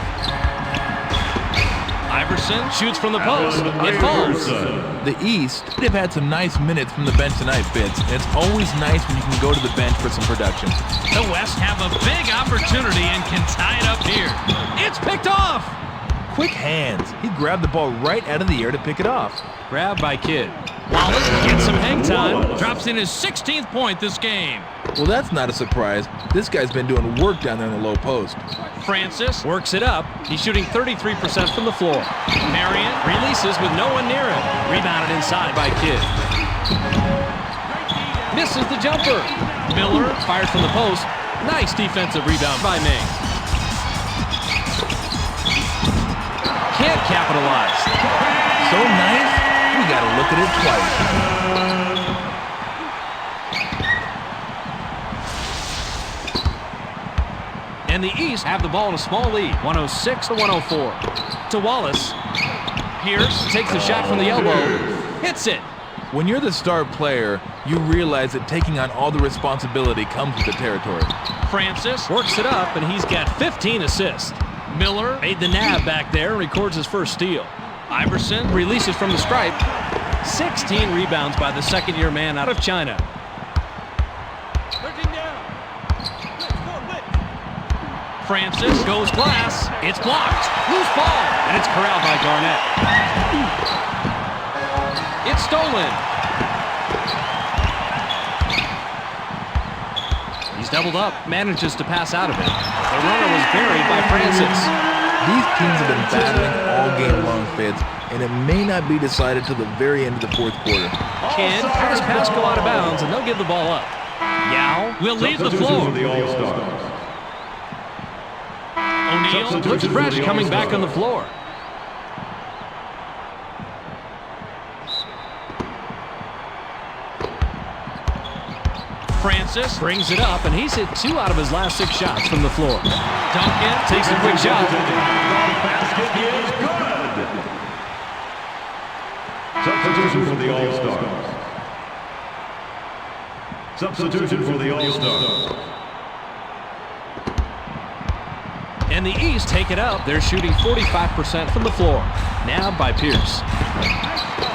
Iverson shoots from the post. It falls. The East, they've had some nice minutes from the bench tonight, Fitz. And it's always nice when you can go to the bench for some production. The West have a big opportunity and can tie it up here. It's picked off. Quick hands. He grabbed the ball right out of the air to pick it off. Grabbed by Kidd. Wallace gets some hang time. Drops in his 16th point this game. Well, that's not a surprise. This guy's been doing work down there in the low post. Francis works it up. He's shooting 33% from the floor. Marion releases with no one near him. Rebounded inside by Kidd. Misses the jumper. Miller fires from the post. Nice defensive rebound by May. Can't capitalize. So nice, we got to look at it twice. And the East have the ball in a small lead, 106-104. To Wallace. Pierce takes the shot from the elbow. Hits it. When you're the star player, you realize that taking on all the responsibility comes with the territory. Francis works it up, and he's got 15 assists. Miller made the nab back there and records his first steal. Iverson releases from the stripe. 16 rebounds by the second-year man out of China. Francis goes glass. It's blocked. Loose ball, and it's corralled by Garnett. It's stolen. He's doubled up, manages to pass out of it. The runner was buried by Francis. These teams have been battling all game long, Fitz, and it may not be decided till the very end of the fourth quarter. Kidd had his pass go out of bounds, and they'll give the ball up. Yao will leave the floor. For the All-Stars. O'Neal looks fresh coming back on the floor. Francis brings it up, and he's hit 2 out of his last 6 shots from the floor. Duncan takes a quick shot. The basket is good. Substitution for the All-Stars. Substitution for the All-Stars. And the East take it up. They're shooting 45% from the floor. Nabbed by Pierce.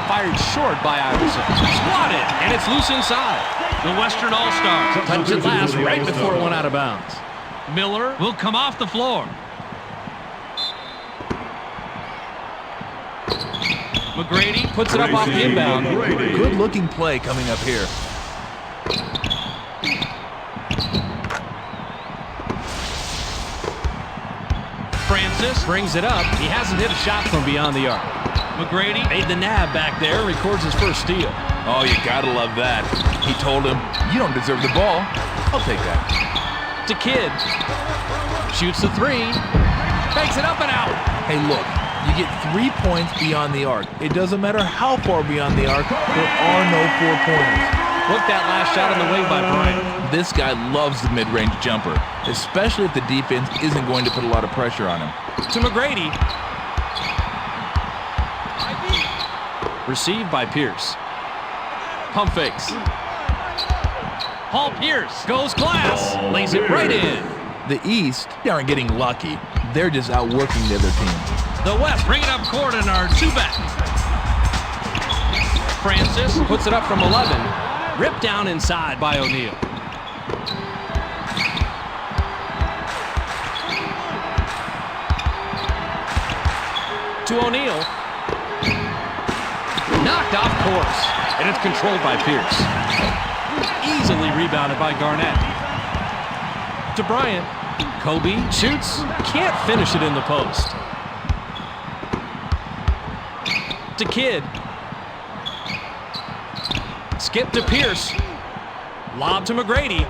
Fired short by Iverson. Swatted, and it's loose inside. The Western All-Star touched it last right before it went out of bounds. Miller will come off the floor. McGrady puts it up off the inbound. Good looking play coming up here. Francis brings it up. He hasn't hit a shot from beyond the arc. McGrady made the nab back there and records his first steal. Oh, you gotta love that. He told him, you don't deserve the ball. I'll take that. To Kidd. Shoots the 3. Banks it up and out. Hey, look, you get 3 points beyond the arc. It doesn't matter how far beyond the arc, there are no 4-pointers. Look that last shot on the wing by Bryant. This guy loves the mid-range jumper, especially if the defense isn't going to put a lot of pressure on him. To McGrady. Received by Pierce. Pump fakes. Paul Pierce goes glass. Lays it right in. The East aren't getting lucky. They're just outworking the other team. The West bring it up court and are 2 back. Francis puts it up from 11. Ripped down inside by O'Neal. To O'Neal. Knocked off course. And it's controlled by Pierce. Easily rebounded by Garnett. To Bryant. Kobe shoots. Can't finish it in the post. To Kidd. Skip to Pierce. Lob to McGrady.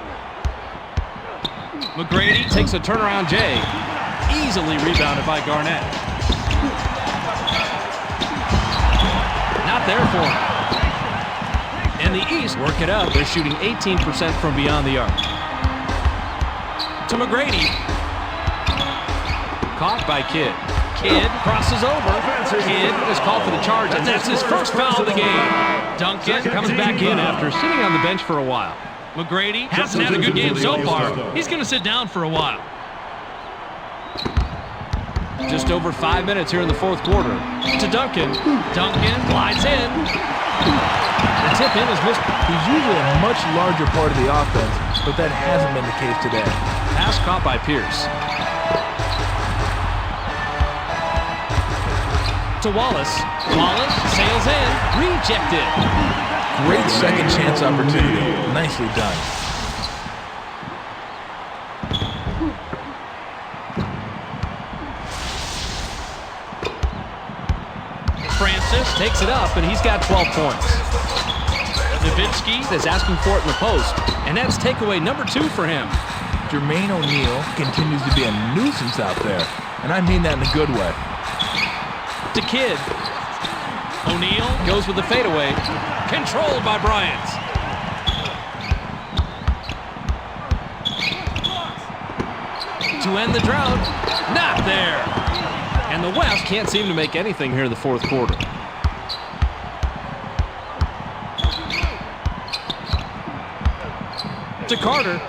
McGrady takes a turnaround J. Easily rebounded by Garnett. Not there for him. And the East work it up. They're shooting 18% from beyond the arc. To McGrady. Caught by Kidd. Kidd crosses over. Kidd is called for the charge, and that's his first foul of the game. Duncan comes back in after sitting on the bench for a while. McGrady hasn't had a good game so far. He's going to sit down for a while. Just over 5 minutes here in the fourth quarter. To Duncan. Duncan glides in. The tip in is missed. He's usually a much larger part of the offense, but that hasn't been the case today. Pass caught by Pierce. To Wallace. Wallace sails in. Rejected. Great second chance opportunity. Nicely done. Francis takes it up, and he's got 12 points. Nowitzki is asking for it in the post, and that's takeaway number 2 for him. Jermaine O'Neal continues to be a nuisance out there, and I mean that in a good way. To Kidd. O'Neal goes with the fadeaway. Controlled by Bryant. To end the drought. Not there. And the West can't seem to make anything here in the fourth quarter. To Carter.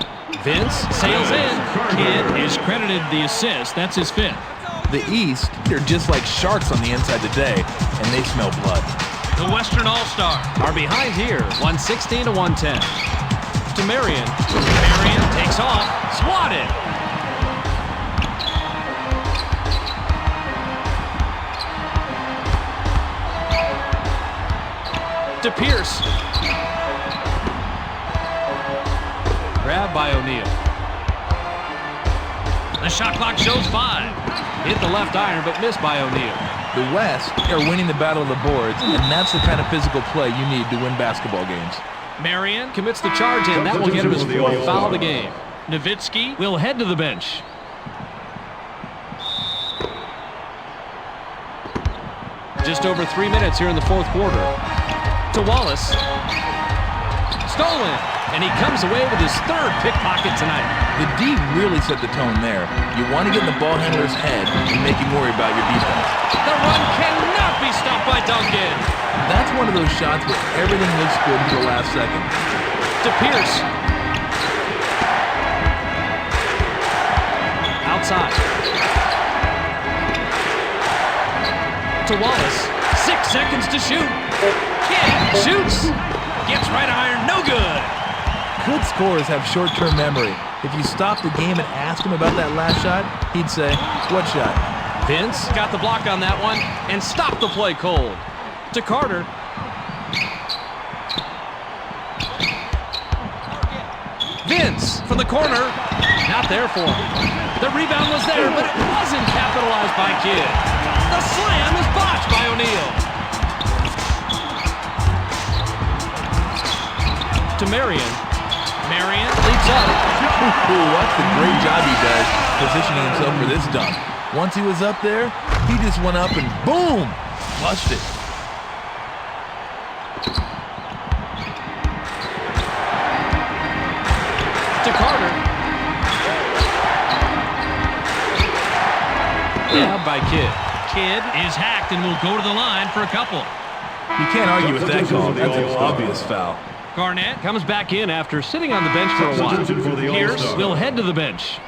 Vince sails in. Kidd is credited the assist. That's his 5th. The East, they're just like sharks on the inside today, and they smell blood. The Western All-Star Are behind here, 116 to 110. To Marion. Marion takes off. Swatted. To Pierce. Grabbed by O'Neal. The shot clock shows 5. Hit the left iron, but missed by O'Neal. The West are winning the battle of the boards, and that's the kind of physical play you need to win basketball games. Marion commits the charge in. That will get him his 4th foul of the game. Nowitzki will head to the bench. Just over 3 minutes here in the fourth quarter. To Wallace. Stolen. And he comes away with his 3rd pickpocket tonight. The D really set the tone there. You want to get in the ball handler's head and make him worry about your defense. The run cannot be stopped by Duncan. That's one of those shots where everything looks good until the last second. To Pierce. Outside. To Wallace. 6 seconds to shoot. Kidd shoots. Gets right iron. No good. Good scorers have short-term memory. If you stopped the game and asked him about that last shot, he'd say, "What shot?" Vince got the block on that one and stopped the play cold. To Carter. Vince from the corner. Not there for him. The rebound was there, but it wasn't capitalized by Kidd. The slam is botched by O'Neal. To Marion. Marion leaps up. Ooh, what's the great job he does positioning himself for this dunk. Once he was up there, he just went up and boom, flushed it. To Carter. Grabbed by Kidd. Kidd is hacked and will go to the line for a couple. You can't argue with that call. That's an obvious foul. Garnett Comes back in after sitting on the bench for a while. Substitution for the Pierce All-Star. will head to the bench.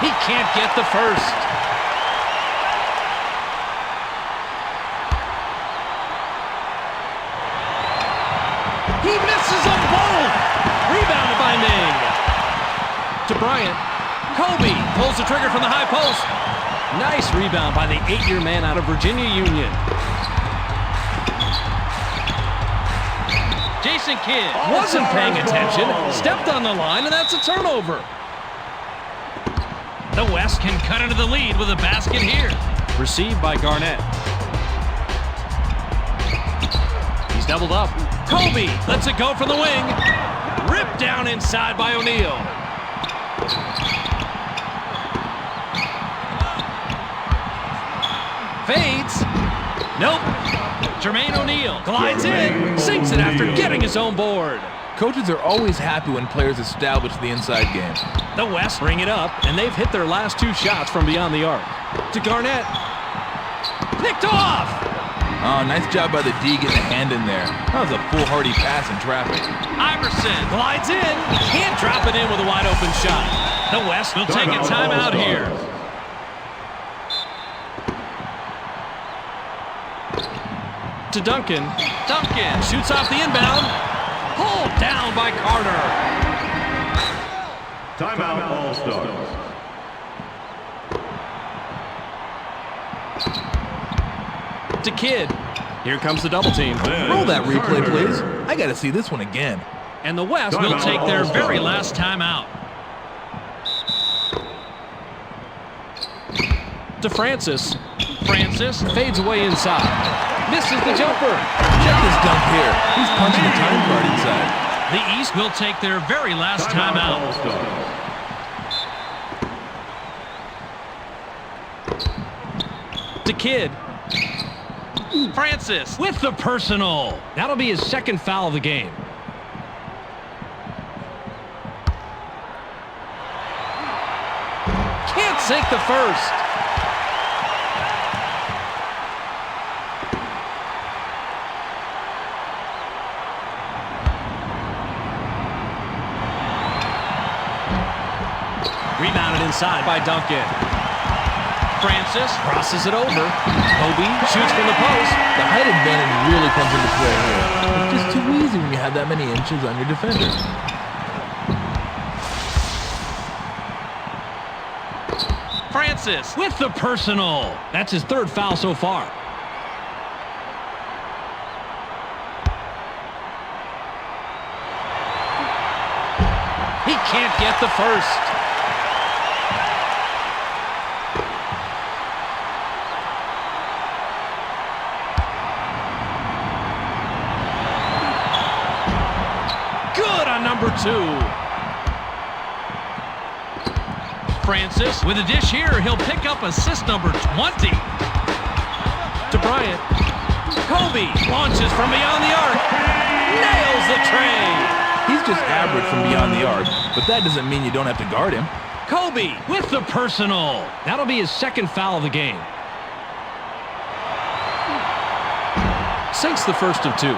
He can't get the first. He misses them both. Rebounded by Ming. To Bryant. Kobe pulls the trigger from the high post. Nice rebound by the 8-year man out of Virginia Union. Jason Kidd Wasn't paying attention. Stepped on the line, and that's a turnover. The West can cut into the lead with a basket here. Received by Garnett. He's doubled up. Kobe lets it go from the wing. Ripped down inside by O'Neal. Fades. Nope. Jermaine O'Neal Glides in. Sinks it after getting his own board. Coaches are always happy when players establish the inside game. The West bring it up, and they've hit their last 2 shots from beyond the arc. To Garnett. Picked off. Oh, nice job by the D getting a hand in there. That was a foolhardy pass in traffic. Iverson Glides in. Can't drop it in with a wide open shot. The West will take a timeout here. To Duncan. Duncan shoots off the inbound. Pulled down by Carter. Timeout, All-Stars. To Kidd. Here comes the double team. Roll that replay, please. I got to see this one again. And the West Will Timeout, take their All-Stars. very last timeout. To Francis. Francis fades away inside. Misses the jumper. Check this dunk here. He's punching the time card inside. The East will take their very last timeout. To Kidd. Francis with the personal. That'll be his second foul of the game. Can't sink the first. Rebounded inside by Duncan. Francis crosses it over. Kobe shoots from the post. The height advantage really comes into play here. It's just too easy when you have that many inches on your defender. Francis with the personal. That's his third foul so far. He can't get the first. Good on number 2. Francis with a dish here. He'll pick up assist number 20. To Bryant. Kobe launches from beyond the arc. Nails the tray. He's just average from beyond the arc, but that doesn't mean you don't have to guard him. Kobe with the personal. That'll be his second foul of the game. Sinks the first of 2.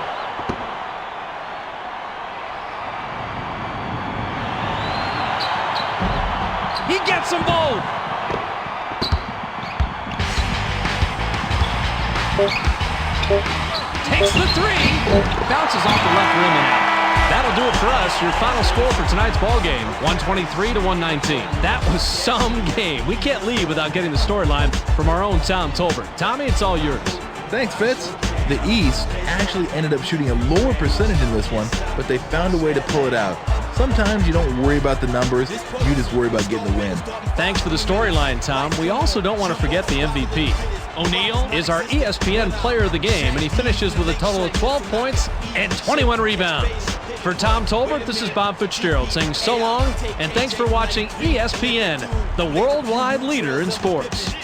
He gets them both. Takes the 3. Bounces off the left rim and out. That'll do it for us. Your final score for tonight's ball game, 123-119. That was some game. We can't leave without getting the storyline from our own Tom Tolbert. Tommy, it's all yours. Thanks, Fitz. The East actually ended up shooting a lower percentage in this one, but they found a way to pull it out. Sometimes you don't worry about the numbers, you just worry about getting the win. Thanks for the storyline, Tom. We also don't want to forget the MVP. O'Neal is our ESPN player of the game, and he finishes with a total of 12 points and 21 rebounds. For Tom Tolbert, this is Bob Fitzgerald saying so long, and thanks for watching ESPN, the worldwide leader in sports.